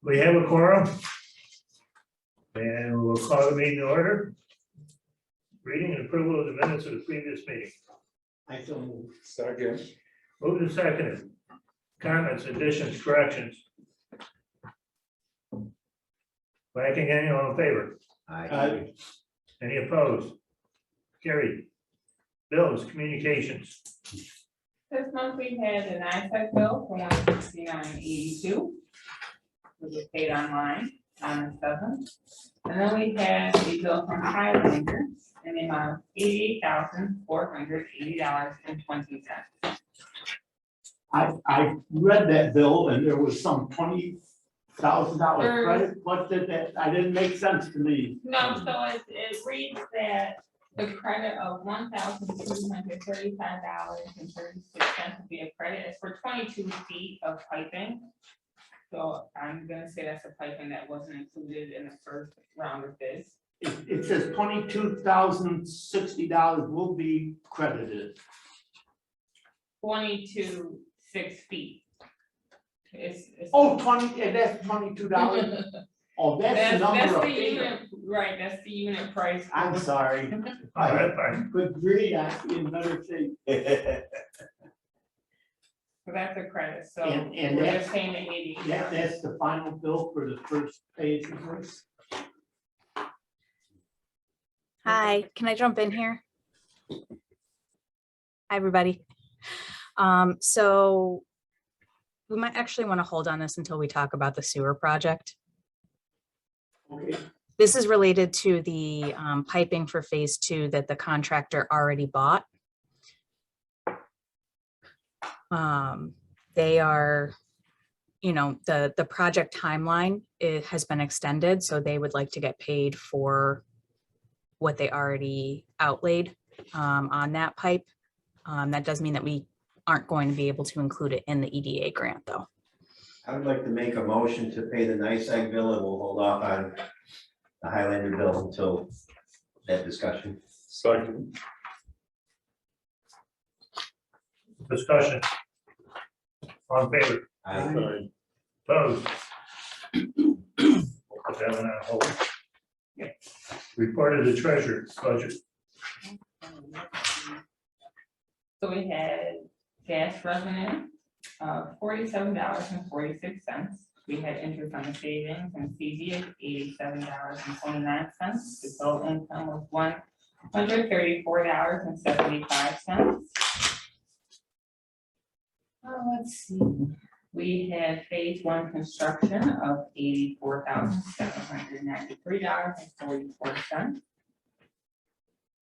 We have a quorum. And we'll call the meeting to order. Reading and approval of the minutes of the previous meeting. I so move. Second. Moved and seconded. Comments, additions, corrections? Lacking any, all in favor? Aye. Any opposed? Carried. Bills, communications. This month we had an ISAC bill for $169.82, which was paid online on the 7th. And then we had a bill from Highlander in the amount of $88,480.20. I read that bill and there was some $20,000 credit. What did that, I didn't make sense to me. No, so it reads that the credit of $1,235.36 would be a credit. It's for 22 feet of piping. So I'm gonna say that's a piping that wasn't included in the first round of bids. It says $22,060 will be credited. 22 6 feet. It's. Oh, 20, and that's $22. Oh, that's the number That's of the feet. unit, right, that's the unit price. I'm sorry. All right, fine. Good grief, I'm in better shape. So that's a credit, so And we're that's- just paying the 80. That's the final bill for the first page of this. Hi, can I jump in here? Hi, everybody. So we might actually want to hold on this until we talk about the sewer project. Okay. This is related to the piping for phase 2 that the contractor already bought. They are, the project timeline, it has been extended, so they would like to get paid for what they already outlaid on that pipe. That does mean that we aren't going to be able to include it in the EDA grant, though. I would like to make a motion to pay the NICEAG bill, and we'll hold off on the Highlander bill until that discussion. Second. Discussion. All in favor? Aye. Opposed? We'll put that one on hold. Report of the treasurer budget. So we had gas revenue of $47.46. We had interest on the savings and CD of $87.29. The total income was $134.75. Let's see. We had phase 1 construction of $84,793.44.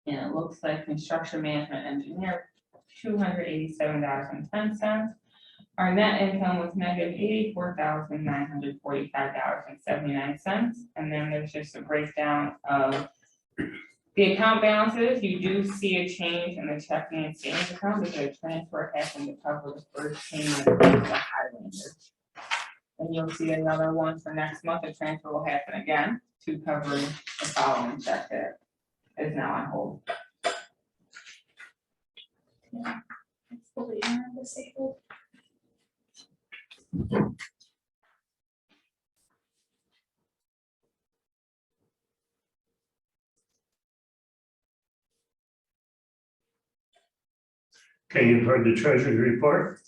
And it looks like construction management engineer, $287.10. Our net income was negative $84,945.79. And then there's just a breakdown of the account balances. You do see a change in the checking and savings account because a transfer happened to cover the first payment of the Highlander. And you'll see another one for next month. A transfer will happen again to cover the following check that is now on hold. Yeah, it's fully disabled. Okay, you've heard the treasurer's report.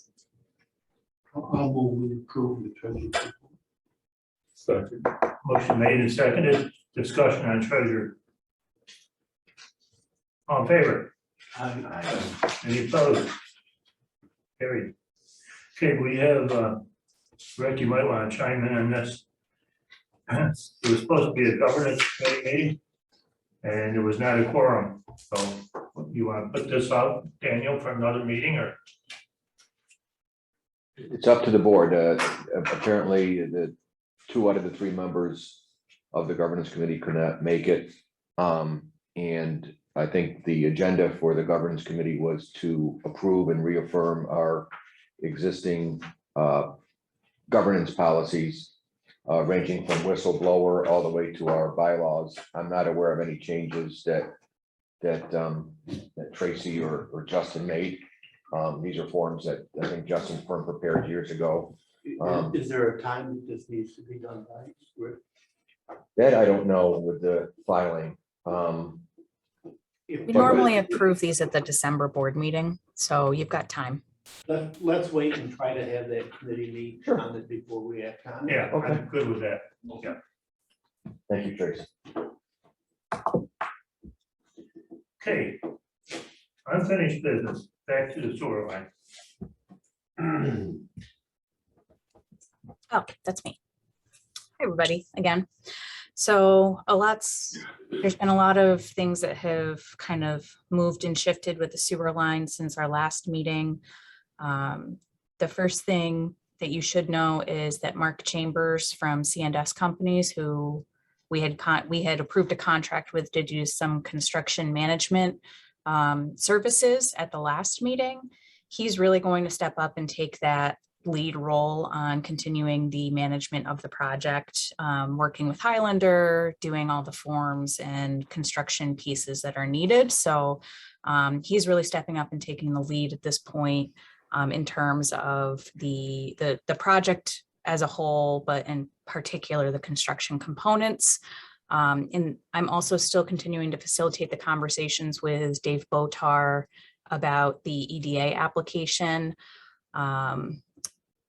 I'll move we approve the treasury. Second. Motion made and seconded. Discussion on treasurer. All in favor? Aye. Any opposed? Carried. Okay, we have, Rick, you might want to chime in on this. It was supposed to be a governance committee meeting, and there was not a quorum. So you want to put this out, Daniel, for another meeting, or? It's up to the board. Apparently, the 2 out of the 3 members of the governance committee could not make it. And I think the agenda for the governance committee was to approve and reaffirm our existing governance policies, ranging from whistleblower all the way to our bylaws. I'm not aware of any changes that Tracy or Justin made. These are forms that I think Justin's firm prepared years ago. Is there a time that this needs to be done by? That I don't know with the filing. If- We normally approve these at the December board meeting, so you've got time. Let's wait and try to have that committee meet Sure. on it before we act on it. Yeah, Okay. I'm good with that. Yeah. Thank you, Trace. Okay. Unfinished business, back to the sewer line. Oh, that's me. Hi, everybody, again. So there's been a lot of things that have kind of moved and shifted with the sewer line since our last meeting. The first thing that you should know is that Mark Chambers from C&S Companies, who we had approved a contract with to do some construction management services at the last meeting. He's really going to step up and take that lead role on continuing the management of the project, working with Highlander, doing all the forms and construction pieces that are needed. So he's really stepping up and taking the lead at this point in terms of the project as a whole, but in particular, the construction components. And I'm also still continuing to facilitate the conversations with Dave Botar about the EDA application.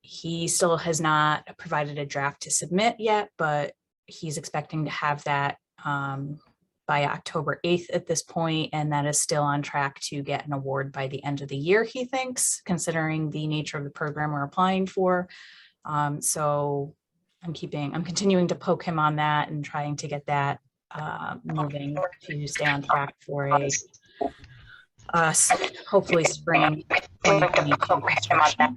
He still has not provided a draft to submit yet, but he's expecting to have that by October 8th at this point, and that is still on track to get an award by the end of the year, he thinks, considering the nature of the program we're applying for. So I'm continuing to poke him on that and trying to get that moving to stay on track for a hopefully spring 2022 construction.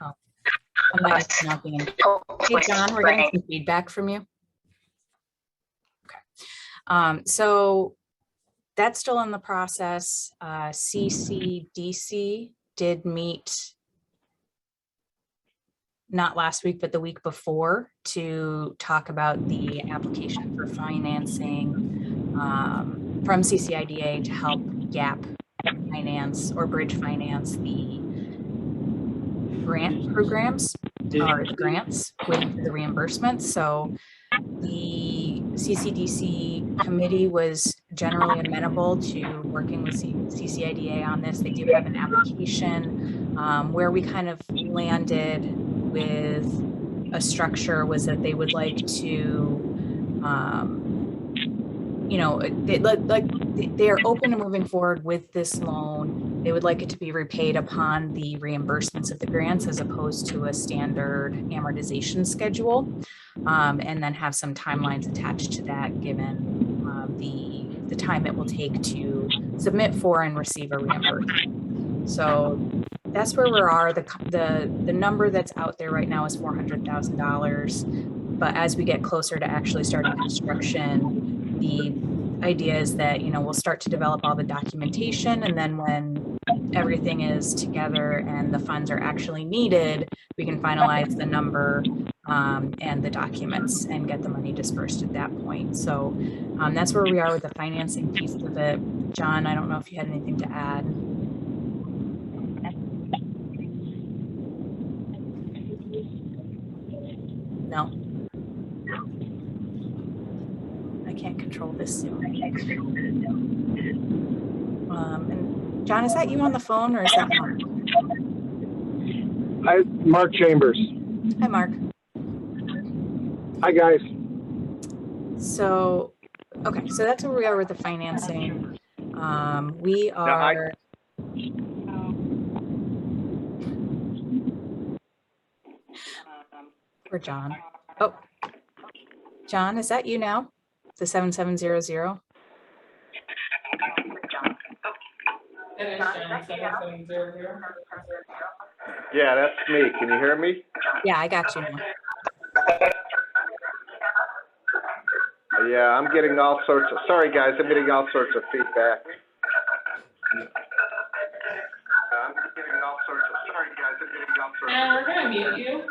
Oh, I'm not being. Hey, John, we're getting some feedback from you. Okay. So that's still in the process. CCDC did meet not last week, but the week before to talk about the application for financing from CCIDA to help gap finance or bridge finance the grant programs or grants with the reimbursement. So the CCDC committee was generally amenable to working with CCIDA on this. They do have an application. Where we kind of landed with a structure was that they would like to they are open to moving forward with this loan. They would like it to be repaid upon the reimbursements of the grants as opposed to a standard amortization schedule, and then have some timelines attached to that given the time it will take to submit for and receive a reimbursement. So that's where we are. The number that's out there right now is $400,000. But as we get closer to actually starting construction, the idea is that, we'll start to develop all the documentation, and then when everything is together and the funds are actually needed, we can finalize the number and the documents and get the money dispersed at that point. So that's where we are with the financing piece of it. John, I don't know if you had anything to add. No. I can't control this Zoom. And John, is that you on the phone or is that Mark? Hi, Mark Chambers. Hi, Mark. Hi, guys. So, okay, so that's where we are with the financing. We are. For John. Oh, John, is that you now? The 7700? Yeah, that's me. Can you hear me? Yeah, I got you now. Yeah, I'm getting all sorts of, sorry guys, I'm getting all sorts of feedback. And we're gonna mute you.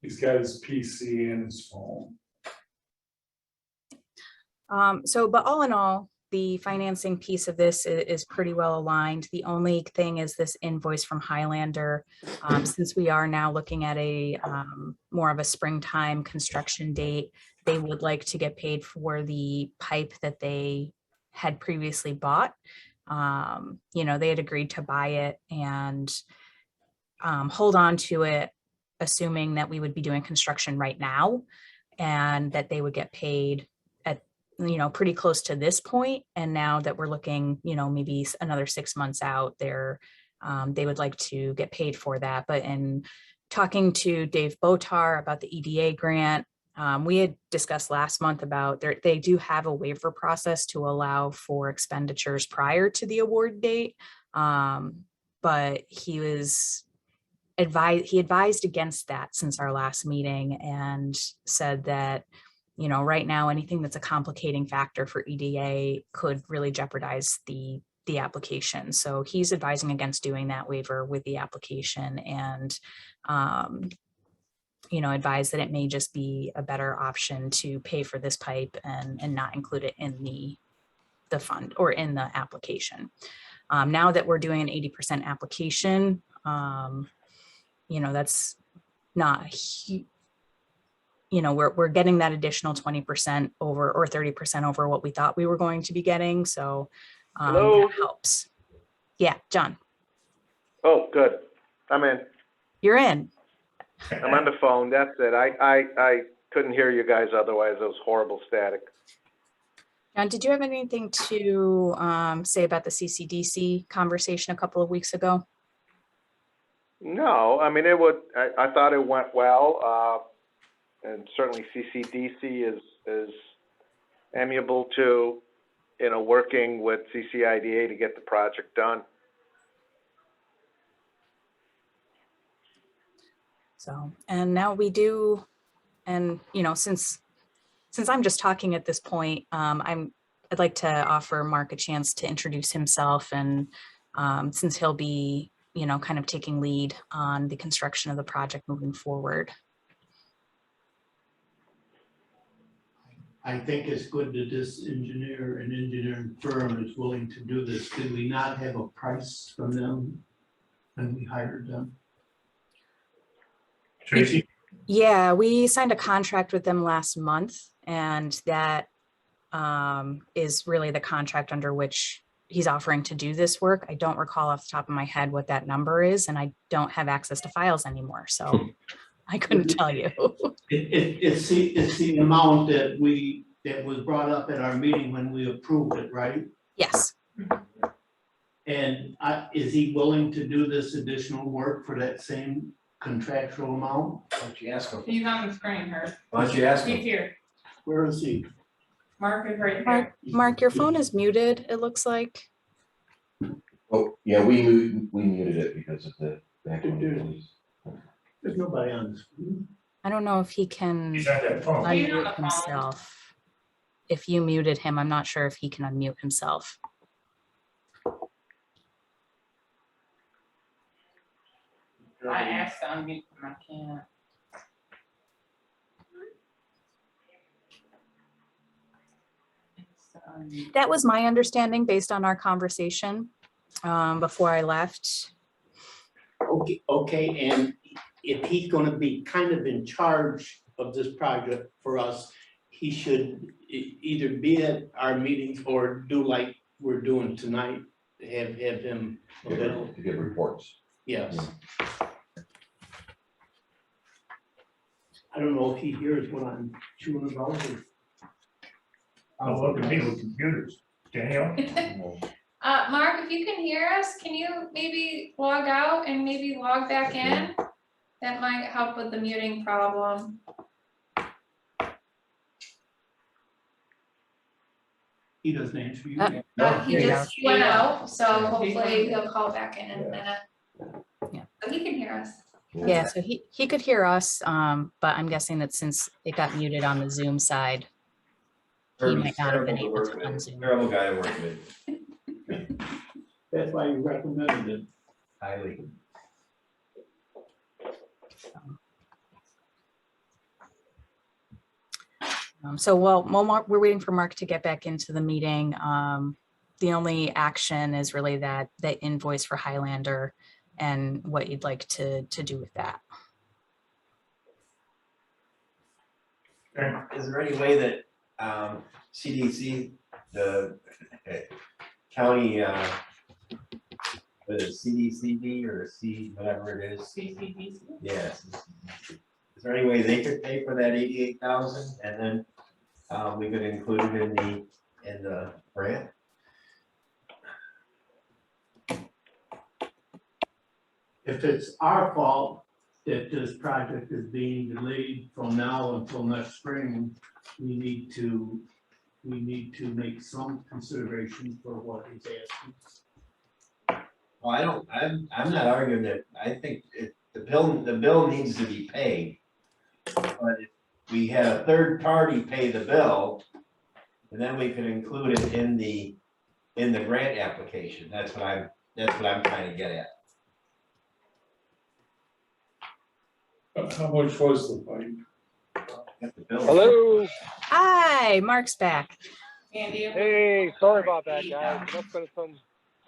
He's got his PC and his phone. But all in all, the financing piece of this is pretty well aligned. The only thing is this invoice from Highlander. Since we are now looking at a more of a springtime construction date, they would like to get paid for the pipe that they had previously bought. You know, they had agreed to buy it and hold on to it, assuming that we would be doing construction right now and that they would get paid at, you know, pretty close to this point. And now that we're looking, you know, maybe another 6 months out there, they would like to get paid for that. But in talking to Dave Botar about the EDA grant, we had discussed last month about they do have a waiver process to allow for expenditures prior to the award date. But he advised against that since our last meeting and said that, you know, right now, anything that's a complicating factor for EDA could really jeopardize the application. So he's advising against doing that waiver with the application and, you know, advise that it may just be a better option to pay for this pipe and not include it in the fund or in the application. Now that we're doing an 80% application, you know, that's not, you know, we're getting that additional 20% over or 30% over what we thought we were going to be getting. So Hello? that helps. Yeah, John, Oh, good. I'm in. you're in. I'm on the phone. That's it. I couldn't hear you guys otherwise. It was horrible static. John, did you have anything to say about the CCDC conversation a couple of weeks ago? No, I mean, I thought it went well. And certainly CCDC is amiable to, you know, working with CCIDA to get the project done. So, and now we do, and, you know, since I'm just talking at this point, I'd like to offer Mark a chance to introduce himself, and since he'll be, you know, kind of taking lead on the construction of the project moving forward. I think it's good that this engineering firm is willing to do this. Did we not have a price from them when we hired them? Tracy? Yeah, we signed a contract with them last month, and that is really the contract under which he's offering to do this work. I don't recall off the top of my head what that number is, and I don't have access to files anymore, so I couldn't tell you. It's the amount that was brought up at our meeting when we approved it, right? Yes. And is he willing to do this additional work for that same contractual amount? Why don't you ask him? He's on the screen, her. Why don't you ask He's him? here. Where is he? Mark is right here. Mark, your phone is muted, it looks like. Oh, yeah, we muted it because of the background noise. There's nobody on the screen. I don't know if he can He's on that phone. He's on the unmute phone. himself. If you muted him, I'm not sure if he can unmute himself. I asked to unmute him, I can't. That was my understanding based on our conversation before I left. Okay, and if he's gonna be kind of in charge of this project for us, he should either be at our meetings or do like we're doing tonight, have him available. To give reports. Yes. I don't know if he hears what I'm chewing about. Oh, look at me with computers. Daniel? Mark, if you can hear us, can you maybe log out and maybe log back in? That might help with the muting problem. He doesn't answer you. He there you just went out, so Yeah. hopefully he'll call back in a minute. Yeah. But he can hear us. Yeah, so he could hear us, but I'm guessing that since it got muted on the Zoom side, he might not have been able to unzoom. Terrible guy to work with, That's why you recommended it. highly. So while we're waiting for Mark to get back into the meeting, the only action is really that invoice for Highlander and what you'd like to do with that. Is there any way that CDC, the county, what is it, CDCD or C, whatever it is? CCDC. Yes. Is there any way they could pay for that 88,000 and then we could include it in the grant? If it's our fault that this project is being delayed from now until next spring, we need to make some consideration for what he's asking. Well, I'm not arguing that. I think the bill needs to be paid. But if we had a third party pay the bill, and then we could include it in the grant application. That's what I'm trying to get at. How much was the pipe? Hello. Hi, Mark's back. Andy. Hey, sorry about that, guys. There must have been some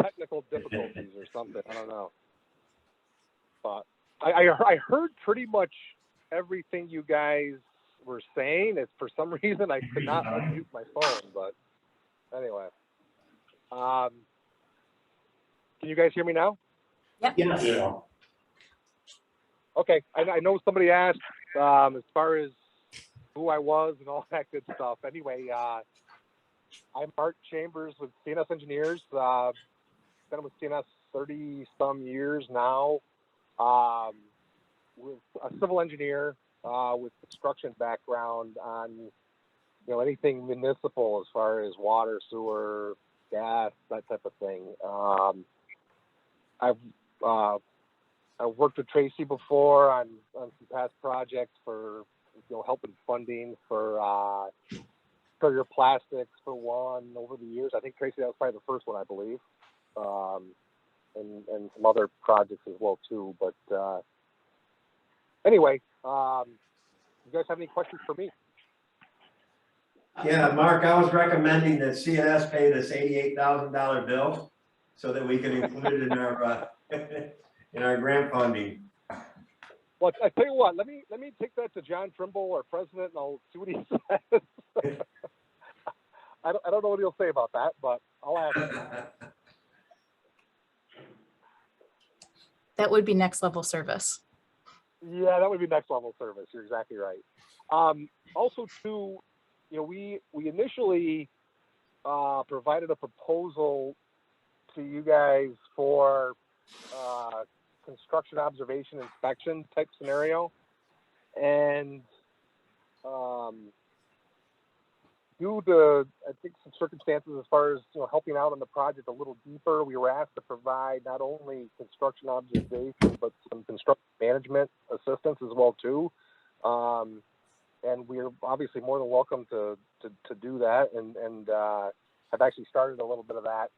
technical difficulties or something. I don't know. But I heard pretty much everything you guys were saying. It's for some reason I could not unmute my phone. But anyway, can you guys hear me now? Yep. Yes. Yeah. Okay. I know somebody asked as far as who I was and all that good stuff. Anyway, I'm Mark Chambers with CNS Engineers. Been with CNS 30 some years now. With a civil engineer with construction background on anything municipal as far as water, sewer, gas, that type of thing. I've worked with Tracy before on some past projects for helping funding for your plastics for one over the years. I think Tracy, that was probably the first one, I believe, and some other projects as well too. But anyway, you guys have any questions for me? Yeah, Mark, I was recommending that CNS pay this $88,000 bill so that we can include it in our in our grant funding. Well, I tell you what, let me take that to John Trimble, our president, and I'll see what he says. I don't know what he'll say about that, but I'll ask him. That would be next level service. Yeah, that would be next level service. You're exactly right. Also, too, we initially provided a proposal to you guys for construction observation inspection type scenario, and due to I think some circumstances as far as helping out on the project a little deeper, we were asked to provide not only construction observation but some construction management assistance as well too. And we're obviously more than welcome to do that, and I've actually started a little bit of that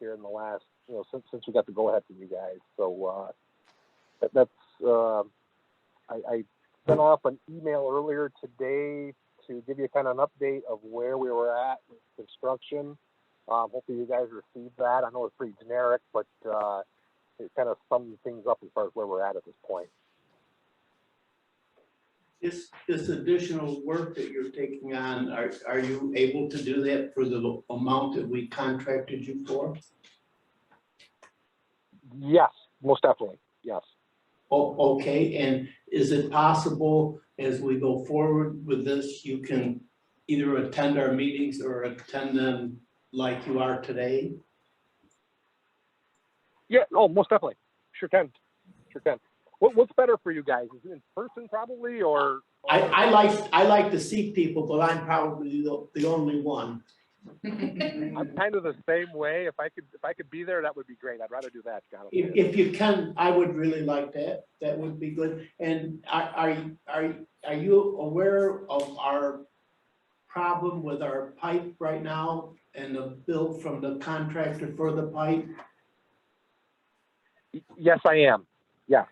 here in the last since we got the go ahead from you guys. So that's I sent off an email earlier today to give you kind of an update of where we were at with construction. Hopefully you guys received that. I know it's pretty generic, but it kind of sums things up as far as where we're at this point. This additional work that you're taking on, are you able to do that for the amount that we contracted you for? Yes, most definitely. Yes. Oh, okay. And is it possible as we go forward with this, you can either attend our meetings or attend them like you are today? Yeah. Oh, most definitely. Sure can. Sure can. What's better for you guys? Is it in person probably, or? I like to see people, but I'm probably the only one. I'm kind of the same way. If I could be there, that would be great. I'd rather do that, John. If you can, I would really like that. That would be good. And are you aware of our problem with our pipe right now and the bill from the contractor for the pipe? Yes, I am. Yeah.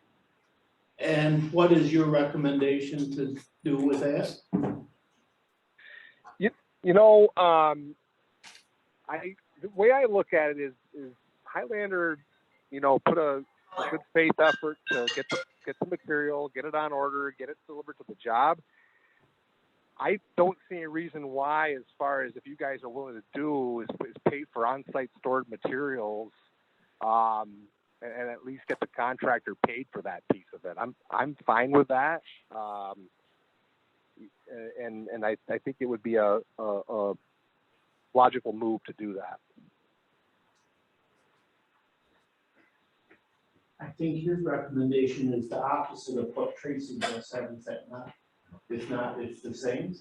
And what is your recommendation to do with that? The way I look at it is Highlander, put a good faith effort to get the material, get it on order, get it delivered to the job. I don't see a reason why, as far as if you guys are willing to do, is pay for on-site stored materials, and at least get the contractor paid for that piece of it. I'm fine with that, and I think it would be a logical move to do that. I think his recommendation is the opposite of what Tracy just said, is that not? If not, it's the same.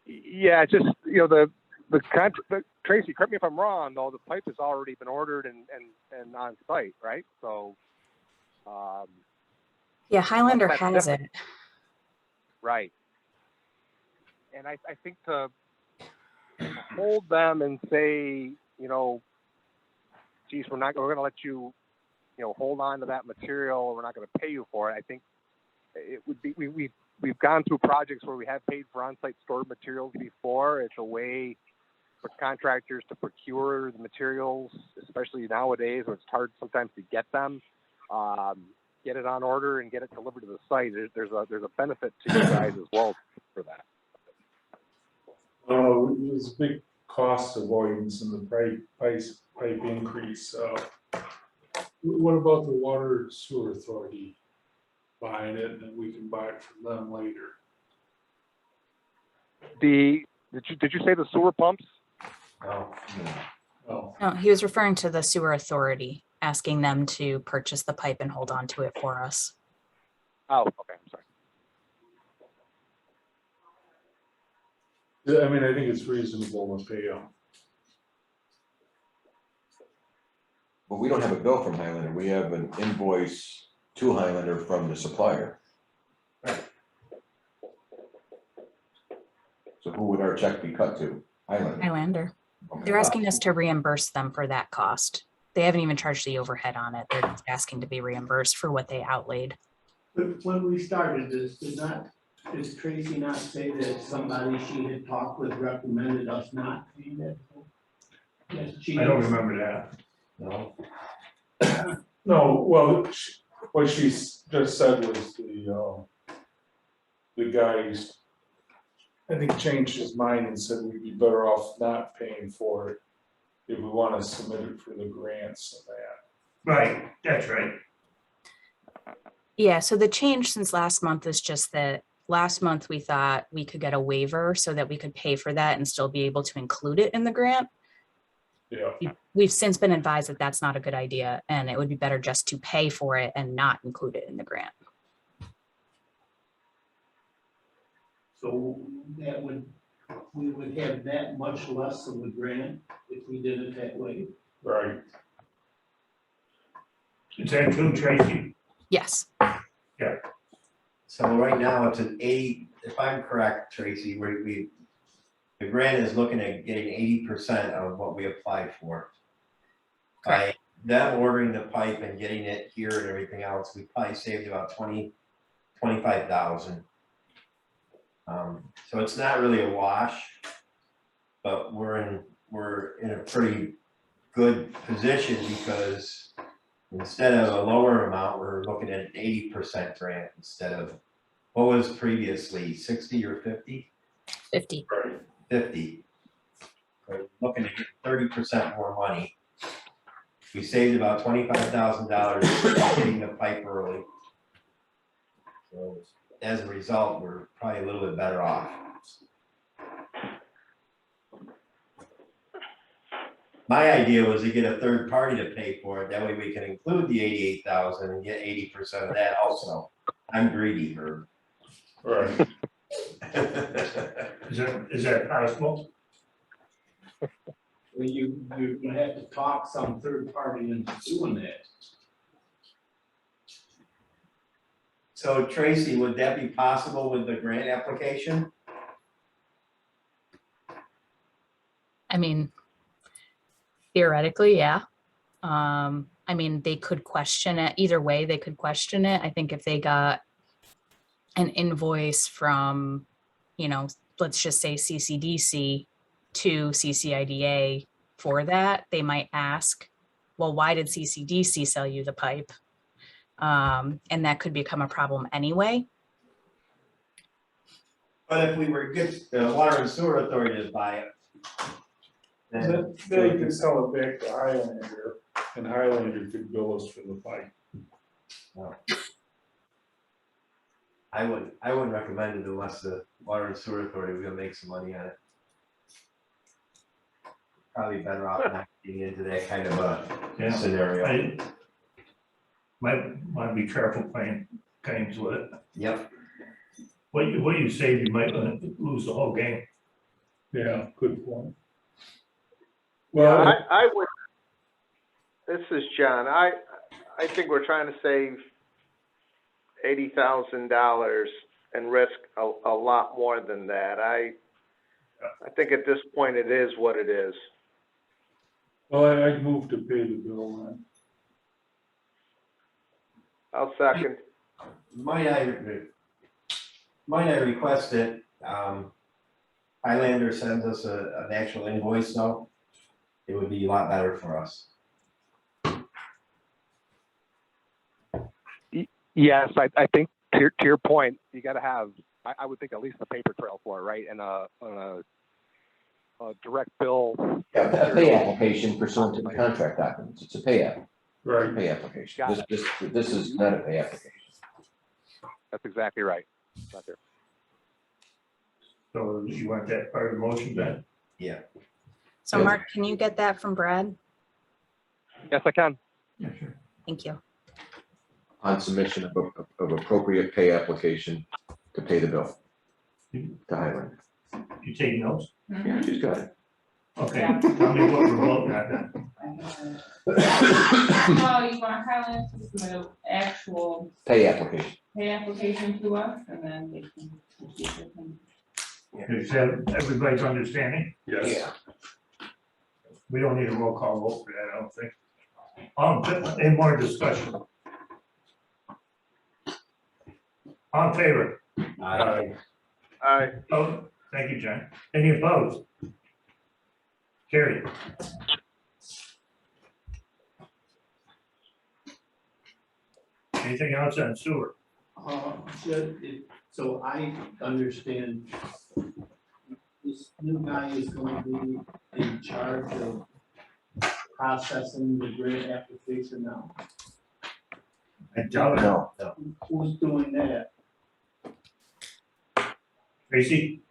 Yeah, just, the Tracy, correct me if I'm wrong, though, the pipe has already been ordered and on site, right? So, Yeah, Highlander that's has it. different. Right. And I think to hold them and say, geez, we're going to let you, hold on to that material. We're not going to pay you for it. I think it would be, we've gone through projects where we have paid for on-site stored materials before. It's a way for contractors to procure the materials, especially nowadays where it's hard sometimes to get them, get it on order and get it delivered to the site. There's a benefit to you guys as well for that. There's a big cost avoidance in the pipe increase. What about the water sewer authority buying it, and then we can buy it from them later? Did you say the sewer pumps? No. No, he was referring to the sewer authority, asking them to purchase the pipe and hold on to it for us. Oh, okay, I'm sorry. I mean, I think it's reasonable to pay them. But we don't have a bill from Highlander. We have an invoice to Highlander from the supplier. So who would our check be cut to? Highlander. Highlander. Okay. They're asking us to reimburse them for that cost. They haven't even charged the overhead on it. They're just asking to be reimbursed for what they outlaid. But when we started this, did Tracy not say that somebody she had talked with recommended us not paying that? Yes, she I don't did. remember that. No, No, well, what she just said was the guys, I think, changed his mind and said we'd be better off not paying for it if we want to submit it for the grants and that. Right, that's right. Yeah, so the change since last month is just that last month we thought we could get a waiver so that we could pay for that and still be able to include it in the grant. Yeah. We've since been advised that that's not a good idea and it would be better just to pay for it and not include it in the grant. So we would have that much less of a grant if we did it that way. Right. Is that true, Tracy? Yes. so right now it's an 80, if I'm correct, Tracy, the grant is looking at getting 80% of what we applied for. By them ordering the pipe and getting it here and everything else, we probably saved about 25,000. So it's not really a wash, but we're in a pretty good position because instead of a lower amount, we're looking at an 80% grant instead of what was previously 60 or 50? 50. 50. We're looking to get 30% more money. We saved about $25,000 getting the pipe early. So as a result, we're probably a little bit better off. My idea was to get a third party to pay for it. That way we can include the 88,000 and get 80% of that also. I'm greedy, Herb. Right. Is that possible? Well, you're gonna have to talk some third party into doing that. So Tracy, would that be possible with the grant application? I mean, theoretically, yeah. I mean, they could question it either way. They could question it. I think if they got an invoice from, let's just say CCDC to CCIDA for that, they might ask, well, why did CCDC sell you the pipe? And that could become a problem anyway. But if we were to get the water and sewer authority to buy it. Then They could sell it back to Highlander, and Highlander could bill us for the pipe. I wouldn't recommend it unless the water and sewer authority was gonna make some money on it. Probably better off not getting into that kind of Yeah. a scenario. I might be careful playing games with it. Yep. What you save, you might lose the whole game. Yeah, good point. Well, Well, I would, this is John, I think we're trying to save $80,000 and risk a lot more than that. I think at this point it is what it is. well, I'd move to pay the bill then. I'll second. Might I request that, Highlander sends us an actual invoice though? It would be a lot better for us. Yes, I think to your point, you got to have, I would think at least a paper trail for it, right? And a direct bill. Yeah, a pay application pursuant to the contract documents. It's a pay app, Right. pay application. Got This is not a pay application. That's exactly right. Right there. So you want that part of the motion, Ben? Yeah. So Yeah. Mark, can you get that from Brad? Yes, I can. Yeah, sure. Thank you. On submission of appropriate pay application to pay the bill to Highland. You take notes? Yeah, she's got it. Okay, Yeah. tell me what we're voting on then. Oh, you want Highland to submit an actual Pay application. pay application to us, and then they can. Is that everybody's understanding? Yes. We don't need a roll call vote for that, I don't think. Any more discussion? All in favor? Oh, thank you, John. Any opposed? Carried. Anything else on sewer? So I understand this new guy is going to be in charge of processing the grant application now. I doubt it. No, Who's doing that? Tracy?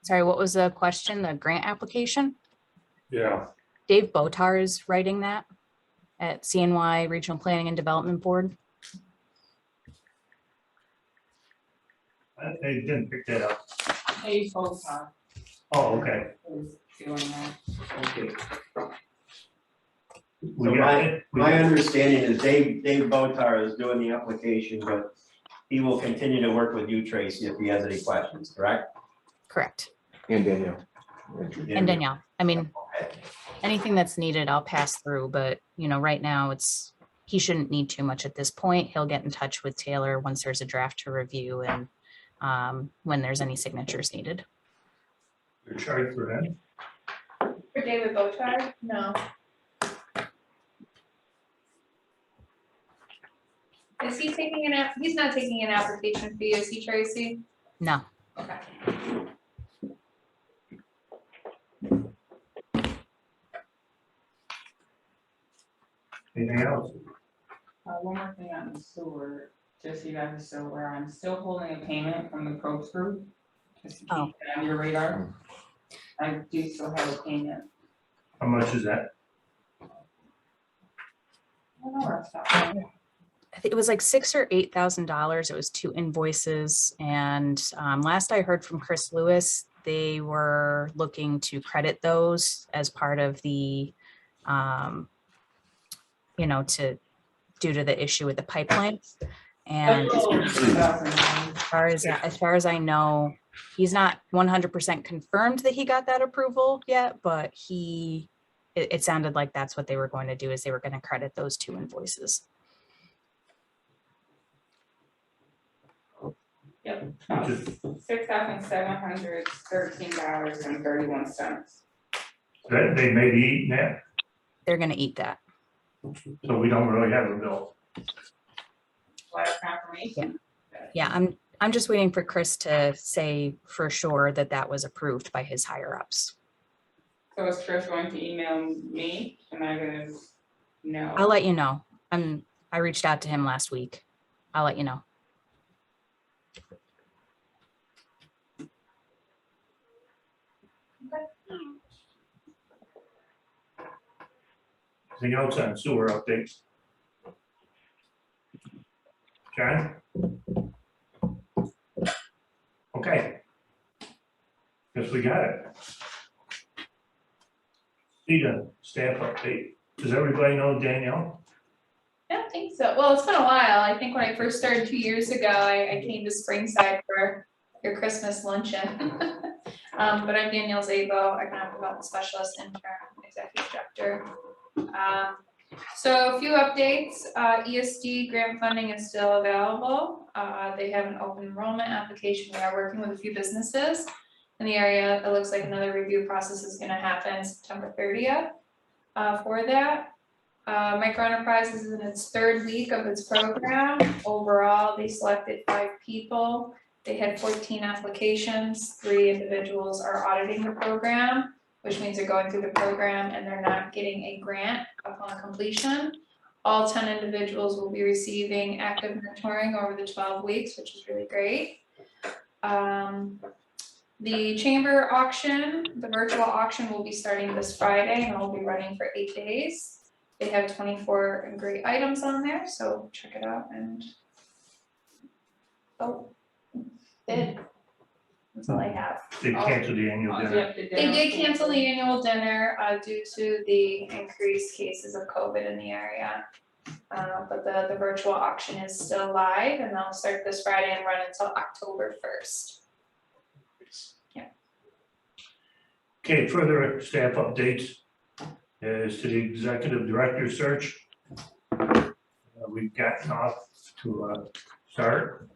Sorry, what was the question? The grant application? Yeah, Dave Botar is writing that at CNY Regional Planning and Development Board. I didn't pick that up. Hey, folks, Oh, okay, is doing that. okay. So We got it. We My got it. understanding is Dave Botar is doing the application, but he will continue to work with you, Tracy, if he has any questions, correct? Correct. and Danielle. And Danielle, I mean, Okay. anything that's needed, I'll pass through, but right now he shouldn't need too much at this point. He'll get in touch with Taylor once there's a draft to review and when there's any signatures needed. You're charged for that? For David Bochard? No. Is he taking he's not taking an application fee, is he, Tracy? No. Okay. Anything else? One more thing on the sewer, just so you guys are still aware, I'm still holding a payment from the Probst Group. Just to keep Oh. it on your radar. I do still have a payment. How much is that? I don't know where it's at. I think it was like $6,000 or $8,000. It was 2 invoices. And last I heard from Chris Lewis, they were looking to credit those as part of the, due to the issue with the pipeline. And as far as I know, he's not 100% confirmed that he got that approval yet, but it sounded like that's what they were going to do, is they were going to credit those 2 invoices. Yep. Which is, $6,713.31. that they may be eating that, They're gonna eat that. so we don't really have a bill. Letter confirmation. Yeah, I'm just waiting for Chris to say for sure that that was approved by his higher ups. So is Trish going to email me? Am I gonna know? I'll let you know. I reached out to him last week. I'll let you know. Anything else on sewer updates? John? Okay. Guess we got it. CCIDA staff update. Does everybody know Danielle? I don't think so. Well, it's been a while. I think when I first started 2 years ago, I came to Springside for your Christmas luncheon. But I'm Danielle Zabo, economic development specialist, intern, executive director. So a few updates, ESD grant funding is still available. They have an open enrollment application. We are working with a few businesses in the area. It looks like another review process is gonna happen September 30th for that. Micro Enterprises is in its third week of its program. Overall, they selected 5 people. They had 14 applications. 3 individuals are auditing the program, which means they're going through the program and they're not getting a grant upon completion. All 10 individuals will be receiving active mentoring over the 12 weeks, which is really great. The chamber auction, the virtual auction will be starting this Friday and will be running for 8 days. They have 24 great items on there, so check it out and bid. That's all I have. They canceled the annual dinner. They did cancel the annual dinner due to the increased cases of COVID in the area. But the virtual auction is still live and they'll start this Friday and run until October 1st. Okay, further staff updates is to the executive director search. We've gotten off to a start.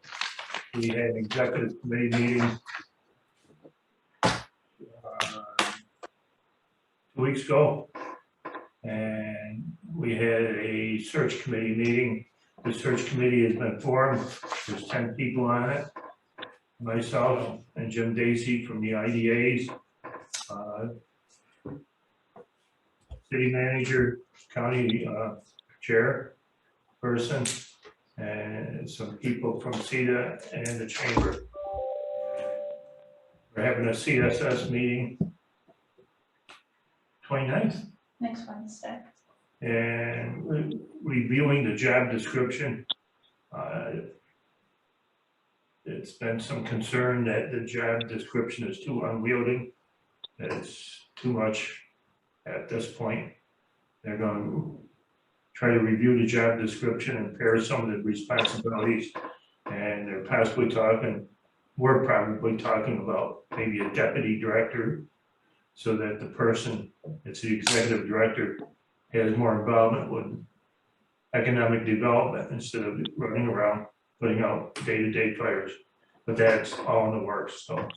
We had an executive committee meeting 2 weeks ago. And we had a search committee meeting. The search committee has been formed. There's 10 people on it. Myself and Jim Dacey from the IDAs. City manager, county chair person, and some people from CCIDA and the chamber. We're having a CSS meeting 29th. Next Wednesday. And reviewing the job description. It's been some concern that the job description is too unwieldy. It's too much at this point. They're going to try to review the job description and pair some of the responsibilities. And they're possibly talking, we're probably talking about maybe a deputy director so that the person, it's the executive director, has more involvement with economic development instead of running around putting out day-to-day fires. But that's all in the works, so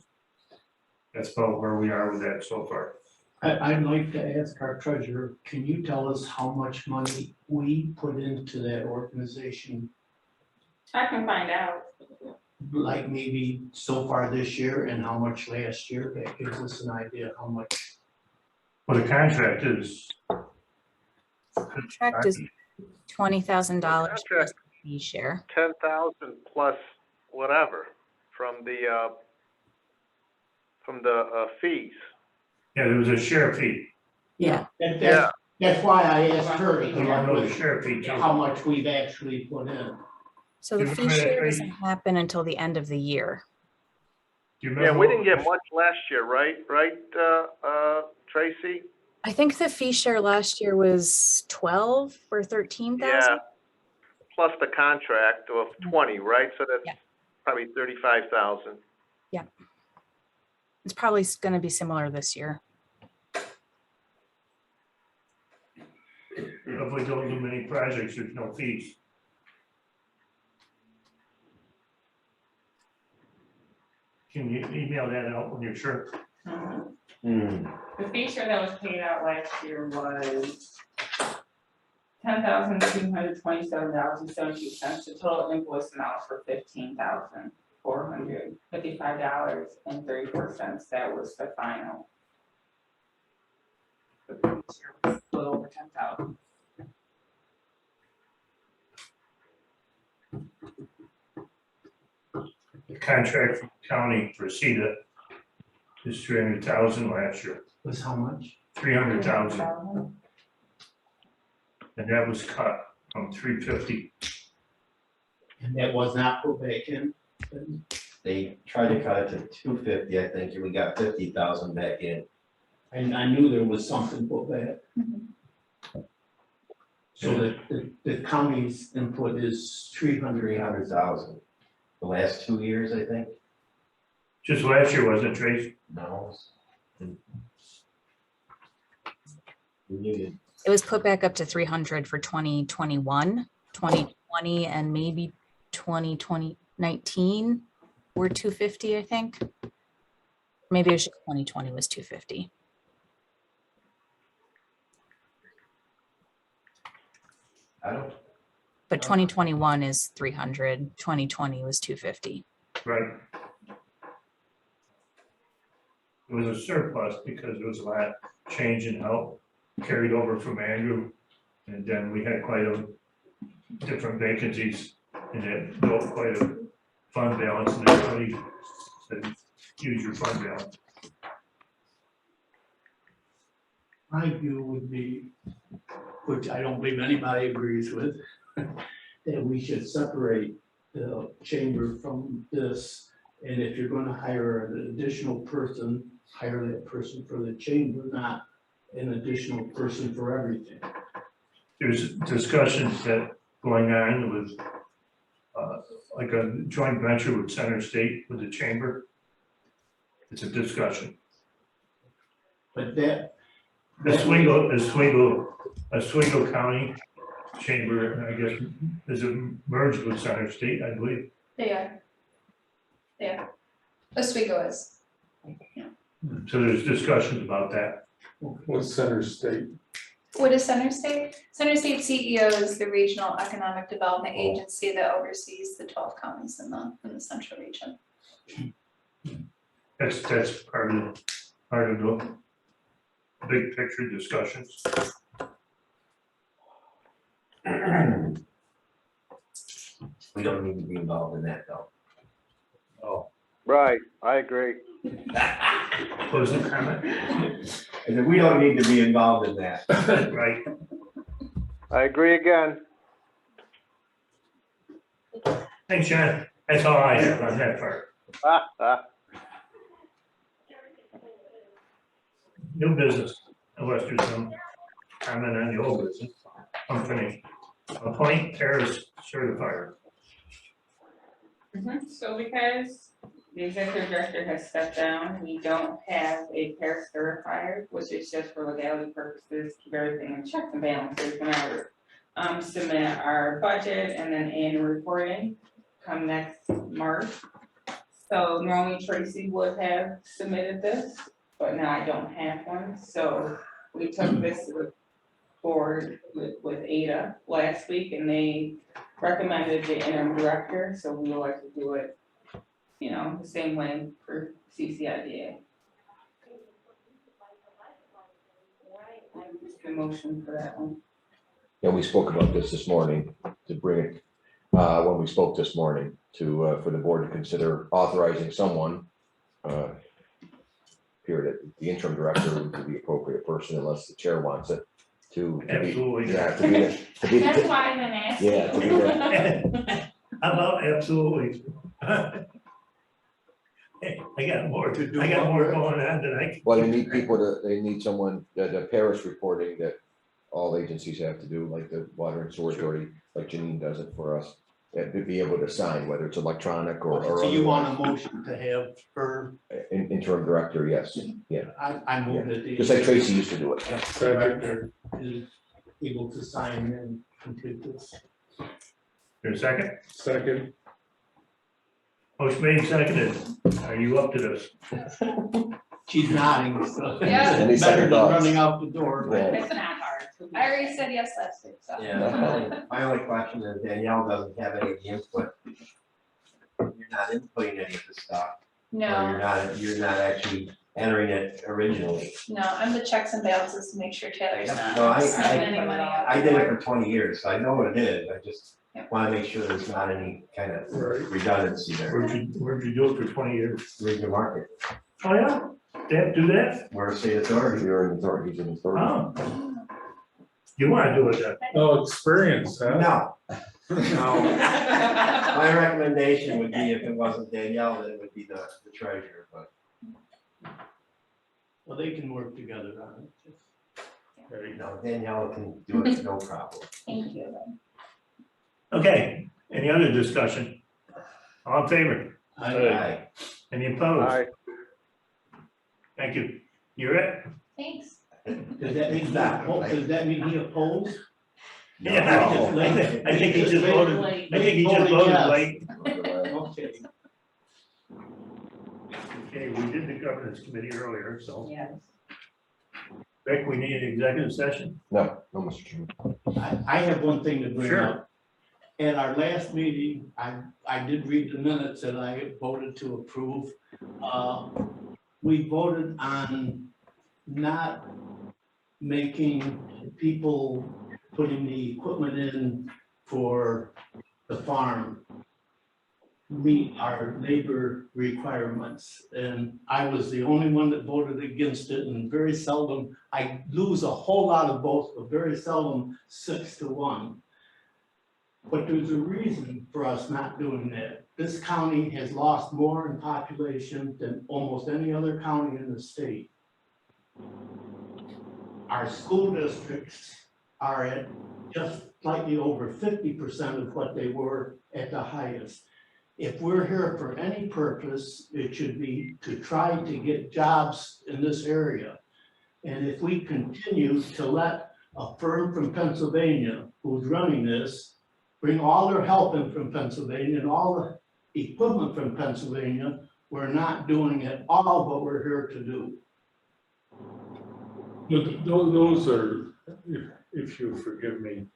that's about where we are with that so far. I'd like to ask our treasurer, can you tell us how much money we put into that organization? I can find out. Like maybe so far this year and how much last year? That gives us an idea how much. Well, the contract is. Contract is $20,000 Contract. fee share. 10,000 plus whatever from the fees. Yeah, there was a share fee. Yeah. Yeah. That's why I asked her to I come up know the with share fee too. how much we've actually put in. So the fee share doesn't happen until the end of the year. Do you Yeah, remember we what- didn't get much last year, right? Right, Tracy? I think the fee share last year was 12 or 13,000. Yeah. Plus the contract of 20, right? So that's Yeah. probably 35,000. It's probably going to be similar this year. If we don't do many projects, there's no fees. can you email that out when you're sure? The fee share that was paid out last year was $10,227.72. The total invoice amount for $15,455.34. That was the final. The fee share was a little over 10,000. The contract from county for CCIDA is 300,000 last year, Was how much? 300,000, and that was cut from 350. And that was not put back in? They tried to cut it to 250, I think, and we got 50,000 back in. And I knew there was something put back. So the county's input is 300,000. The last 2 years, I think. Just last year, wasn't it, Trace? No. We needed, It was put back up to 300 for 2021, 2020, and maybe 2019 were 250, I think. Maybe it was just 2020 was 250. I don't, But 2021 is 300, 2020 was 250. Right. It was a surplus because there was a lot change in help carried over from Andrew. And then we had quite a different vacancies and it built quite a fund balance and everybody said, use your fund balance. My view would be, which I don't believe anybody agrees with, that we should separate the chamber from this. And if you're gonna hire an additional person, hire that person for the chamber, not an additional person for everything. There's discussions that going on with like a joint venture with Center State with the chamber. It's a discussion. But that. Oswego County Chamber, I guess, is merged with Center State, I believe. They are. Oswego is. So there's discussions about that. What's Center State? What is Center State? Center State CEO is the Regional Economic Development Agency that oversees the 12 counties in the central region. That's part of the big picture discussions. we don't need to be involved in that though. Oh, Right, I agree. closing comment? I said, we don't need to be involved in that. Right. I agree again. Thanks, John. That's all I have on that part. New business, unless there's some comment on the old business. I'm finished. Appoint terrorist certifier. So because the executive director has stepped down, we don't have a pair certifier, which is just for legality purposes, keep everything in checks and balances whenever submit our budget and then annual reporting come next March. So normally Tracy would have submitted this, but now I don't have one. So we took this to the board with Ada last week and they recommended the interim director, so we would like to do it, you know, the same way for CCIDA. The motion for that one. And we spoke about this morning to bring it, when we spoke this morning to, for the board to consider authorizing someone, period, the interim director would be the appropriate person unless the chair wants it to be. Absolutely. Yeah, to be. That's why I'm gonna ask you. Yeah, to be the- How about absolutely? Hey, I got more going on than I can. Well, they need people they need someone, the Paris reporting that all agencies have to do, like the Water and Sewer Authority, like Janine does it for us. And to be able to sign, whether it's electronic or. So you want a motion to have her, Interim director, yes, yeah, I move that the. just like Tracy used to do it. Director is able to sign and complete this. Your second? Second, Motion made, and seconded. Are you up to this? She's nodding, so. Yeah. Any Better second than thoughts? running out the door. Yeah. It's not hard. I already said yes last week, so. Yeah, my only question is Danielle doesn't have any of the input. You're not inputting any of the stuff. Or No, you're not actually entering it originally. no, I'm the checks and balances to make sure Taylor's No, not I- spending I- any money out. I did it for 20 years, so I know what it is. I just Yep. wanna make sure there's not any kind of Right. redundancy there. Where'd you do it for 20 years? Regional market, Oh, yeah, they do that? we're a state authority. You're in authority, he's in authority. Oh. You wanna do it then? No experience, huh? No. No. My recommendation would be if it wasn't Danielle, then it would be the treasurer, but. Well, they can work together on it. No, Danielle can do it, no problem. Thank you. Okay, any other discussion? All in favor? Aye. Any opposed? Aye. Thank you. You're it? Thanks. Does that mean, does that mean he opposed? Yeah, No. I think he just voted, I think he just voted late. Okay. Okay, we did the governance committee earlier, so. Yes. Rick, we need an executive session? No, Mr. Chairman. I have one thing to bring Sure. up. At our last meeting, I did read the minutes and I voted to approve. We voted on not making people putting the equipment in for the farm meet our labor requirements. And I was the only one that voted against it, and very seldom, I lose a whole lot of votes, but very seldom 6-1. But there's a reason for us not doing that. This county has lost more in population than almost any other county in the state. Our school districts are at just slightly over 50% of what they were at the highest. If we're here for any purpose, it should be to try to get jobs in this area. And if we continue to let a firm from Pennsylvania who's running this, bring all their help in from Pennsylvania and all the equipment from Pennsylvania, we're not doing at all what we're here to do. But those are, if you forgive me,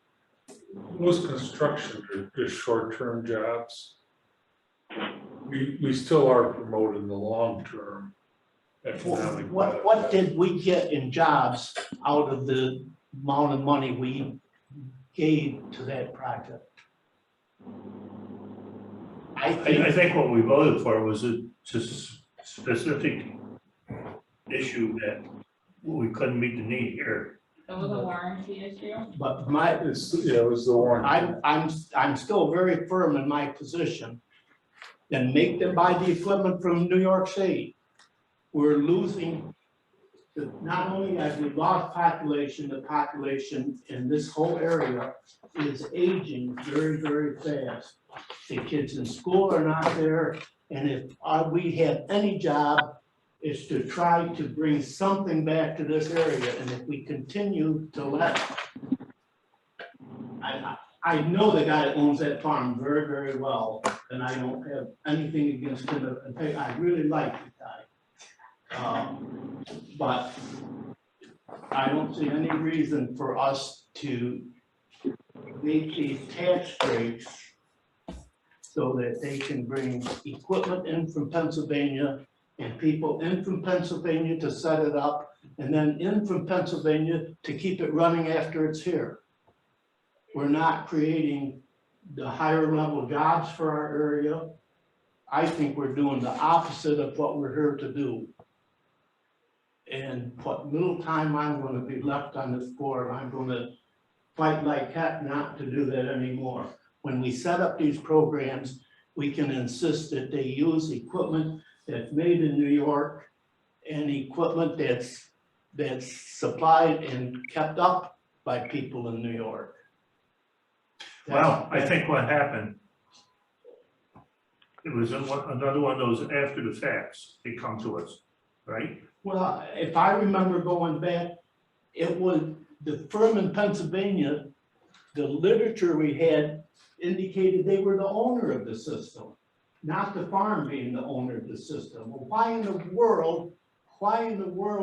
those construction are just short-term jobs. We still are promoting the long-term economic. What did we get in jobs out of the amount of money we gave to that project? I I think, think what we voted for was a just specific issue that we couldn't meet the need here. It was a warranty issue. but It was the warranty. I'm still very firm in my position. Then make them buy the equipment from New York State. We're losing, not only have we lost population, the population in this whole area is aging very, very fast. The kids in school are not there, and if we have any job, is to try to bring something back to this area, and if we continue to let, I know the guy that owns that farm very, very well, and I don't have anything against him. In fact, I really like the guy. But I don't see any reason for us to make these tax breaks so that they can bring equipment in from Pennsylvania and people in from Pennsylvania to set it up, and then in from Pennsylvania to keep it running after it's here. We're not creating the higher level jobs for our area. I think we're doing the opposite of what we're here to do. And what little time I'm gonna be left on this board, I'm gonna fight like heck not to do that anymore. When we set up these programs, we can insist that they use equipment that's made in New York and equipment that's supplied and kept up by people in New York. Well, I think what happened, it was another one of those after the facts, they come to us, right? Well, if I remember going back, it was the firm in Pennsylvania, the literature we had indicated they were the owner of the system. not the farm being the owner of the system. Well, why in the world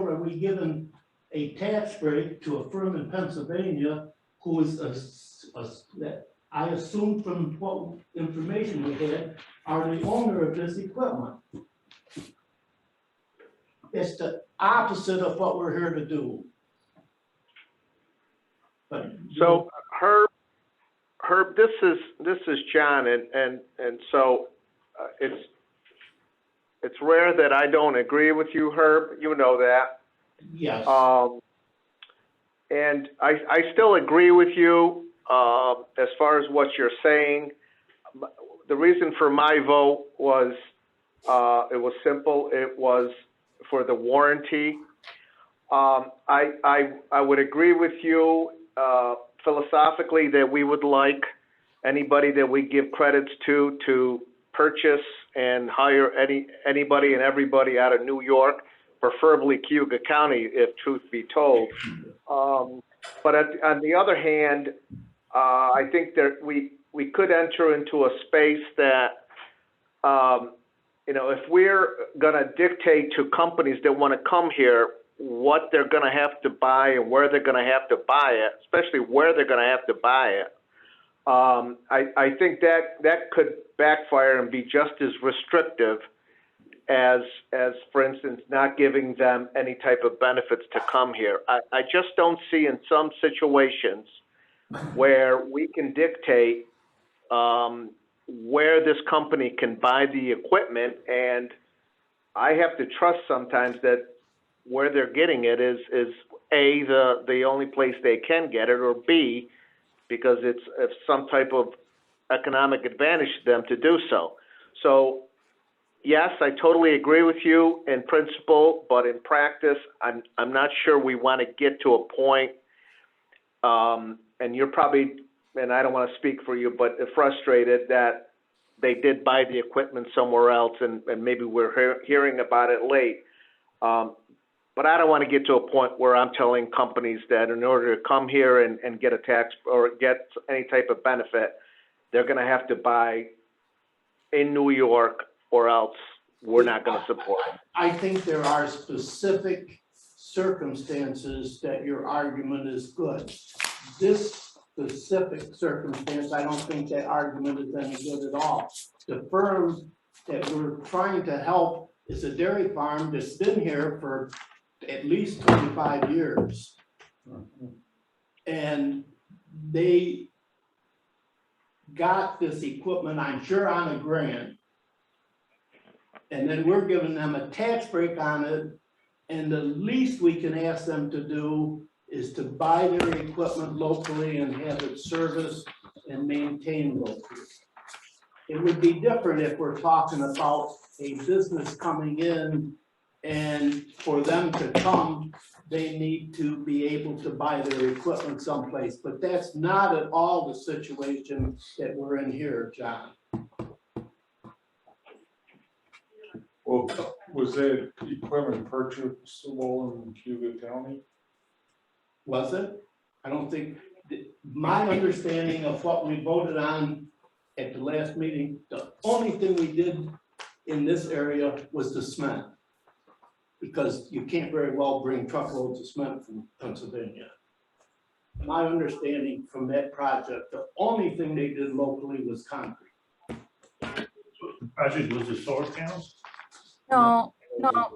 are we giving a tax break to a firm in Pennsylvania who is that I assume from what information we had, are the owner of this equipment? It's the opposite of what we're here to do. But. So Herb, this is John, and so it's rare that I don't agree with you, Herb. You know that. Yes. And I still agree with you as far as what you're saying. The reason for my vote was it was simple. It was for the warranty. I would agree with you philosophically that we would like anybody that we give credits to purchase and hire anybody and everybody out of New York, preferably Cuyahoga County, if truth be told. But on the other hand, I think that we could enter into a space that, if we're gonna dictate to companies that wanna come here what they're gonna have to buy and where they're gonna have to buy it, especially where they're gonna have to buy it, I think that could backfire and be just as restrictive as for instance, not giving them any type of benefits to come here. I just don't see in some situations where we can dictate where this company can buy the equipment, and I have to trust sometimes that where they're getting it is A, the only place they can get it, or B, because it's some type of economic advantage to them to do so. So yes, I totally agree with you in principle, but in practice, I'm not sure we want to get to a point, and you're probably, and I don't want to speak for you, but frustrated that they did buy the equipment somewhere else, and maybe we're hearing about it late. But I don't want to get to a point where I'm telling companies that in order to come here and get a tax or get any type of benefit, they're going to have to buy in New York, or else we're not going to support it. I think there are specific circumstances that your argument is good. This specific circumstance, I don't think that argument is any good at all. The firm that we're trying to help is a dairy farm that's been here for at least 25 years. And they got this equipment, I'm sure, on a grant. And then we're giving them a tax break on it, and the least we can ask them to do is to buy their equipment locally and have it serviced and maintained locally. It would be different if we're talking about a business coming in, and for them to come, they need to be able to buy their equipment someplace. But that's not at all the situation that we're in here, John. Well, was that equipment purchasable in Cuyahoga County? Was it? I don't think, my understanding of what we voted on at the last meeting, the only thing we did in this area was the cement. Because you can't very well bring truckloads of cement from Pennsylvania. My understanding from that project, the only thing they did locally was concrete. The project was the solar panels? No,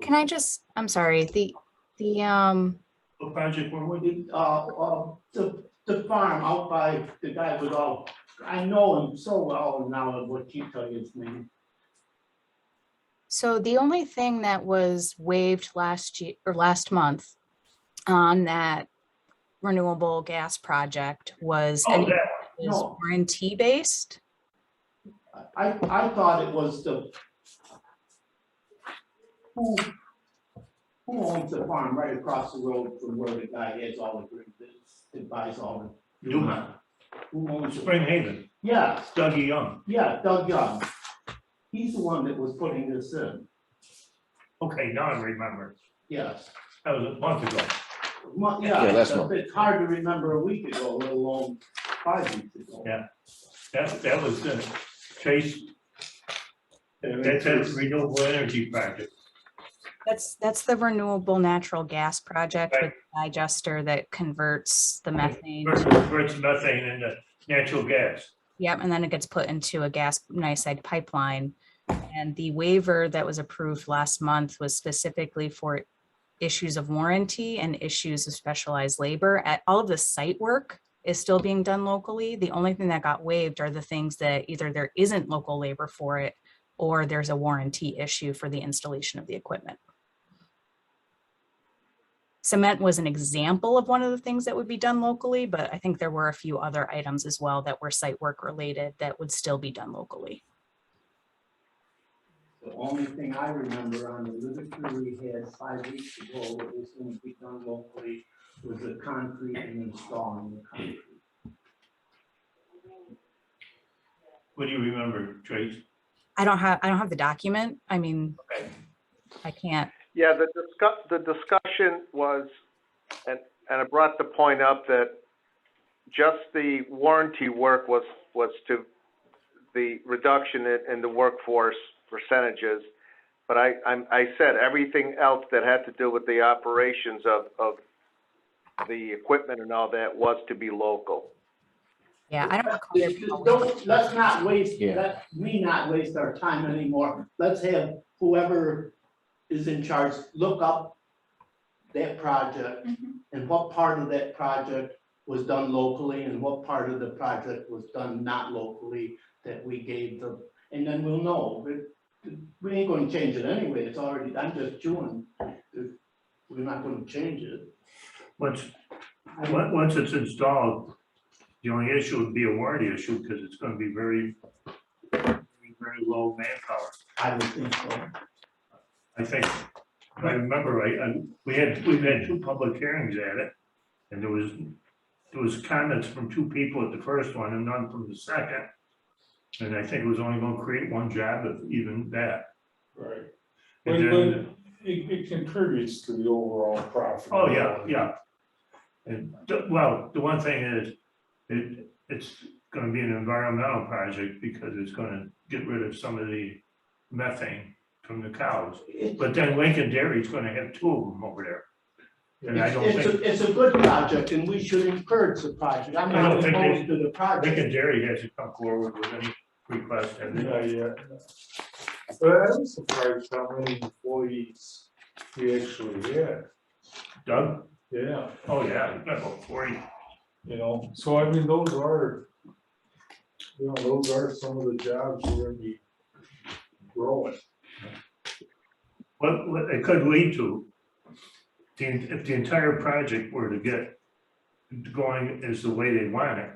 can I just, I'm sorry, the What project were we? The farm out by the guy with all, I know him so well now, I would keep telling you his name. so the only thing that was waived last month on that renewable gas project was Oh, any that No. warranty based. I thought it was the, who owns the farm right across the road from where the guy has all the green bins, that buys all the. Newman, Who owns it? Spring Haven, Yeah, Dougie Young. yeah, Doug Young. He's the one that was putting this in, Okay, now I remember. yes. That was a month ago. Yeah, last month. It's hard to remember a week ago, let alone 5 weeks ago. Yeah. That was Chase That's a renewable energy project. That's the renewable natural gas project Right. with the digester that converts the methane. Converts methane into natural gas. Yep, and then it gets put into a gas NICEAG pipeline. And the waiver that was approved last month was specifically for issues of warranty and issues of specialized labor. All of the site work is still being done locally. The only thing that got waived are the things that either there isn't local labor for it or there's a warranty issue for the installation of the equipment. Cement was an example of one of the things that would be done locally, but I think there were a few other items as well that were site work related that would still be done locally. The only thing I remember on the literature we had 5 weeks ago, that was going to be done locally, was the concrete and installing the concrete. What do you remember, Trace? I don't have the document. I mean, Okay. I can't. Yeah, the discussion was, and I brought the point up that just the warranty work was to the reduction in the workforce percentages. But I said everything else that had to do with the operations of the equipment and all that was to be local. Yeah, I don't recall. there being a Don't, let's not waste, Yeah. let me not waste our time anymore. Let's have whoever is in charge look up that project and what part of that project was done locally and what part of the project was done not locally that we gave them. And then we'll know. We ain't gonna change it anyway. It's already, I'm just chewing. We're not gonna change it. Once it's installed, the only issue would be a warranty issue because it's going to be very, very low manpower. I would think so. I think, if I remember right, we've had 2 public hearings at it. And there was comments from 2 people at the first one and none from the second. And I think it was only going to create 1 job, if even that. Right. And But then, it contributes to the overall profit. oh, yeah. And, well, the one thing is, it's going to be an environmental project because it's going to get rid of some of the methane from the cows. But then Lincoln Dairy is going to have 2 of them over there. And I don't think, It's a good project and we should encourage the project. I'm I not don't think opposed to the project. Lincoln Dairy hasn't come forward with any request. And Yeah. But I was surprised how many employees we actually had. Doug? Yeah, Oh, yeah, we've got about 40. you know, so I mean, those are some of the jobs we're gonna be growing. What it could lead to, if the entire project were to get going as the way they want it,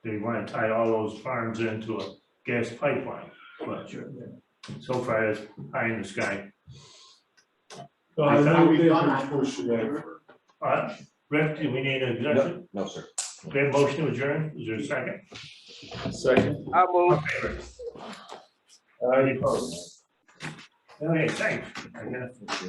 they want to tie all those farms into a gas pipeline. But so far, it's pie in the sky. No, I thought think we they done can push it out. Rick, do we need an extension? No, sir. We have motion to adjourn, is there a second? Second. I'll move. Any opposed? Okay, thanks. I guess.